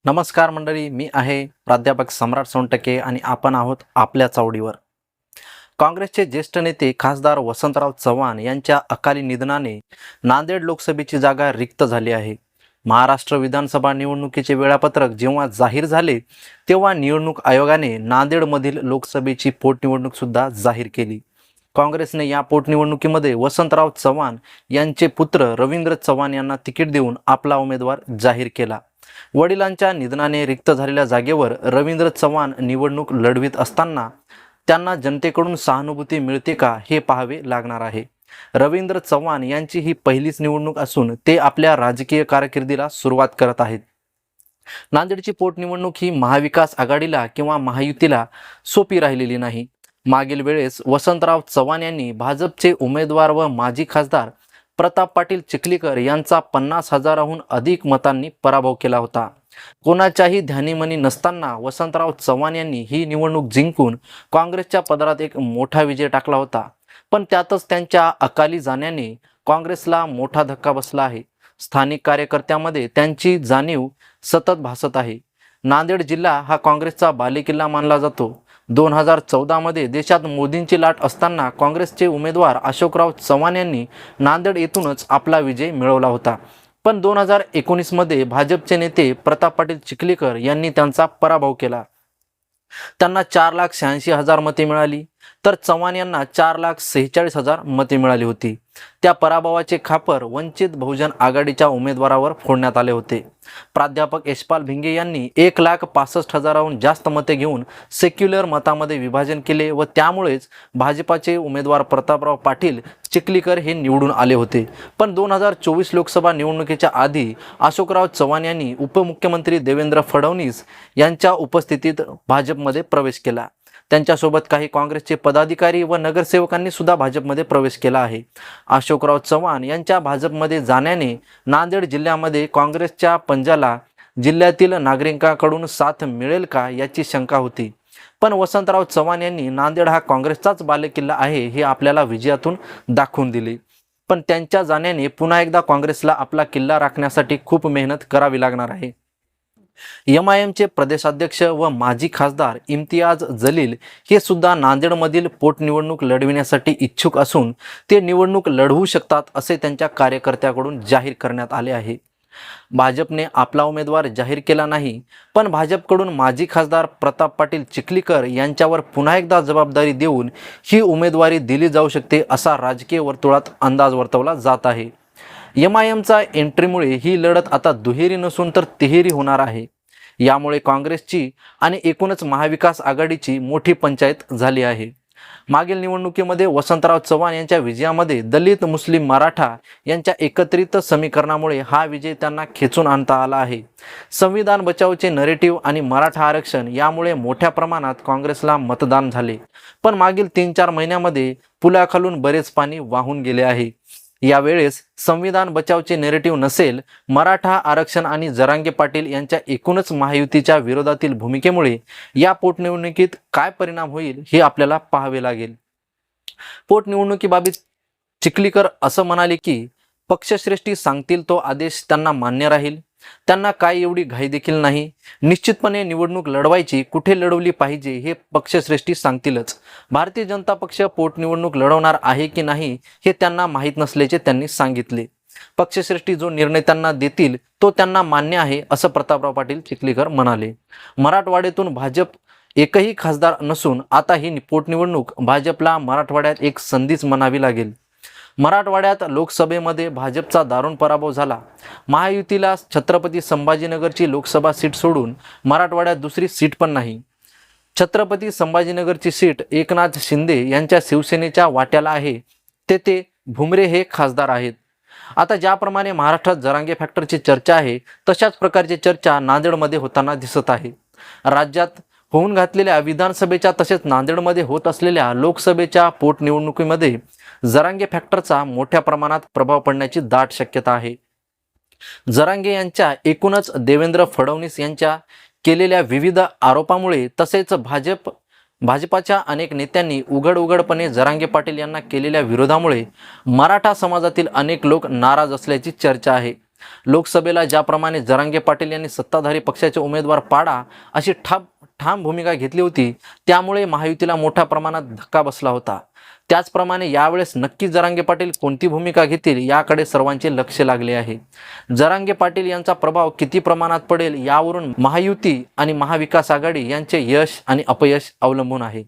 नमस्कार मंडळी, मी आहे प्राध्यापक सम्राट सोनटके आणि आपण आहोत आपल्या चावडीवर. काँग्रेसचे ज्येष्ठ नेते खासदार वसंतराव चव्हाण यांच्या अकाली निधनाने नांदेड लोकसभेची जागा रिक्त झाली आहे. महाराष्ट्र विधानसभा निवडणुकीचे वेळापत्रक जेव्हा जाहीर झाले तेव्हा निवडणूक आयोगाने नांदेडमधील लोकसभेची पोटनिवडणूक सुद्धा जाहीर केली. काँग्रेसने या पोटनिवडणुकीमध्ये वसंतराव चव्हाण यांचे पुत्र रवींद्र चव्हाण यांना तिकीट देऊन आपला उमेदवार जाहीर केला. वडिलांच्या निधनाने रिक्त झालेल्या जागेवर रवींद्र चव्हाण निवडणूक लढवित असताना त्यांना जनतेकडून सहानुभूती मिळते का हे पाहावे लागणार आहे. रवींद्र चव्हाण यांची ही पहिलीच निवडणूक असून ते आपल्या राजकीय कारकिर्दीला सुरुवात करत आहेत. नांदेडची पोटनिवडणूक ही महाविकास आघाडीला किंवा महायुतीला सोपी राहिलेली नाही. मागील वेळेस वसंतराव चव्हाण यांनी भाजपचे उमेदवार व माजी खासदार प्रताप पाटील चिखलीकर यांचा 50,000हून अधिक मतांनी पराभव केला होता. कोणाच्याही ध्यानीमनी नसताना वसंतराव चव्हाण यांनी ही निवडणूक जिंकून काँग्रेसच्या पदरात एक मोठा विजय टाकला होता. पण त्यातच त्यांच्या अकाली जाण्याने काँग्रेसला मोठा धक्का बसला आहे. स्थानिक कार्यकर्त्यांमध्ये त्यांची जाणीव सतत भासत आहे. नांदेड जिल्हा हा काँग्रेसचा बालेकिल्ला मानला जातो. 2014 मध्ये देशात मोदींची लाट असताना काँग्रेसचे उमेदवार अशोकराव चव्हाण यांनी नांदेड येथूनच आपला विजय मिळवला होता. पण 2019 मध्ये भाजपचे नेते प्रताप पाटील चिखलीकर यांनी त्यांचा पराभव केला. त्यांना 4,86,000 मते मिळाली तर चव्हाण यांना 4,46,000 मते मिळाली होती. त्या पराभवाचे खापर वंचित बहुजन आघाडीच्या उमेदवारावर फोडण्यात आले होते. प्राध्यापक यशपाल भिंगे यांनी 1,65,000हून जास्त मते घेऊन सेक्युलर मतामध्ये विभाजन केले व त्यामुळेच भाजपाचे उमेदवार प्रतापराव पाटील चिखलीकर हे निवडून आले होते. पण 2024 लोकसभा निवडणुकीच्या आधी अशोकराव चव्हाण यांनी उपमुख्यमंत्री देवेंद्र फडणवीस यांच्या उपस्थितीत भाजपमध्ये प्रवेश केला. त्यांच्यासोबत काही काँग्रेसचे पदाधिकारी व नगरसेवकांनी सुद्धा भाजपमध्ये प्रवेश केला आहे. अशोकराव चव्हाण यांच्या भाजपमध्ये जाण्याने नांदेड जिल्ह्यामध्ये काँग्रेसच्या पंजाला जिल्ह्यातील नागरिकांकडून साथ मिळेल का याची शंका होती. पण वसंतराव चव्हाण यांनी नांदेड हा काँग्रेसचाच बालेकिल्ला आहे हे आपल्याला विजयातून दाखवून दिले. पण त्यांच्या जाण्याने पुन्हा एकदा काँग्रेसला आपला किल्ला राखण्यासाठी खूप मेहनत करावी लागणार आहे. MIMचे प्रदेशाध्यक्ष व माजी खासदार इम्तियाज जलील हे सुद्धा नांदेडमधील पोटनिवडणूक लढविण्यासाठी इच्छुक असून ते निवडणूक लढवू शकतात असे त्यांच्या कार्यकर्त्याकडून जाहीर करण्यात आले आहे. भाजपने आपला उमेदवार जाहीर केला नाही, पण भाजपकडून माजी खासदार प्रताप पाटील चिखलीकर यांच्यावर पुन्हा एकदा जबाबदारी देऊन ही उमेदवारी दिली जाऊ शकते असा राजकीय वर्तुळात अंदाज वर्तवला जात आहे. MIMचा एंट्रीमुळे ही लढत आता दुहेरी नसून तर तिहेरी होणार आहे. यामुळे काँग्रेसची आणि एकूणच महाविकास आघाडीची मोठी पंचायत झाली आहे. मागील निवडणुकीमध्ये वसंतराव चव्हाण यांच्या विजयामध्ये दलित, मुस्लिम, मराठा यांच्या एकत्रित समीकरणामुळे हा विजय त्यांना खेचून आणता आला आहे. संविधान बचावचे नरेटिव्ह आणि मराठा आरक्षण यामुळे मोठ्या प्रमाणात काँग्रेसला मतदान झाले. पण मागील 3-4 महिन्यामध्ये पुलाखालून बरेच पाणी वाहून गेले आहे. यावेळेस संविधान बचावचे नेरेटिव्ह नसेल, मराठा आरक्षण आणि जरांगे पाटील यांच्या एकूणच महायुतीच्या विरोधातील भूमिकेमुळे या पोटनिवडणुकीत काय परिणाम होईल हे आपल्याला पाहावे लागेल. पोटनिवडणुकीबाबत चिखलीकर असं म्हणाले की पक्षश्रेष्ठी सांगतील तो आदेश त्यांना मान्य राहील. त्यांना काय एवढी घाई देखील नाही. निश्चितपणे निवडणूक लढवायची, कुठे लढवली पाहिजे हे पक्षश्रेष्ठी सांगतीलच. भारतीय जनता पक्ष पोटनिवडणूक लढवणार आहे की नाही हे त्यांना माहीत नसल्याचे त्यांनी सांगितले. पक्षश्रेष्ठी जो निर्णय त्यांना देतील तो त्यांना मान्य आहे असं प्रतापराव पाटील चिखलीकर म्हणाले. मराठवाड्यातून भाजप एकही खासदार नसून आता ही पोटनिवडणूक भाजपला मराठवाड्यात एक संधीच म्हणावी लागेल. मराठवाड्यात लोकसभेमध्ये भाजपचा दारुण पराभव झाला. महायुतीला छत्रपती संभाजीनगरची लोकसभा सीट सोडून मराठवाड्यात दुसरी सीट पण नाही. छत्रपती संभाजीनगरची सीट एकनाथ शिंदे यांच्या शिवसेनेच्या वाट्याला आहे. ते भुमरे हे खासदार आहेत. आता ज्याप्रमाणे महाराष्ट्रात जरांगे फॅक्टरची चर्चा आहे तशाच प्रकारची चर्चा नांदेडमध्ये होताना दिसत आहे. राज्यात होऊन घातलेल्या विधानसभेच्या तसेच नांदेडमध्ये होत असलेल्या लोकसभेच्या पोटनिवडणुकीमध्ये जरांगे फॅक्टरचा मोठ्या प्रमाणात प्रभाव पडण्याची दाट शक्यता आहे. जरांगे यांच्या एकूणच देवेंद्र फडणवीस यांच्या केलेल्या विविध आरोपामुळे तसेच भाजपाच्या अनेक नेत्यांनी उघडपणे जरांगे पाटील यांना केलेल्या विरोधामुळे मराठा समाजातील अनेक लोक नाराज असल्याची चर्चा आहे. लोकसभेला ज्याप्रमाणे जरांगे पाटील यांनी सत्ताधारी पक्षाचे उमेदवार पाडा अशी ठाम भूमिका घेतली होती, त्यामुळे महायुतीला मोठ्या प्रमाणात धक्का बसला होता. त्याचप्रमाणे यावेळेस नक्की जरांगे पाटील कोणती भूमिका घेतील याकडे सर्वांचे लक्ष लागले आहे. जरांगे पाटील यांचा प्रभाव किती प्रमाणात पडेल यावरून महायुती आणि महाविकास आघाडी यांचे यश आणि अपयश अवलंबून आहे.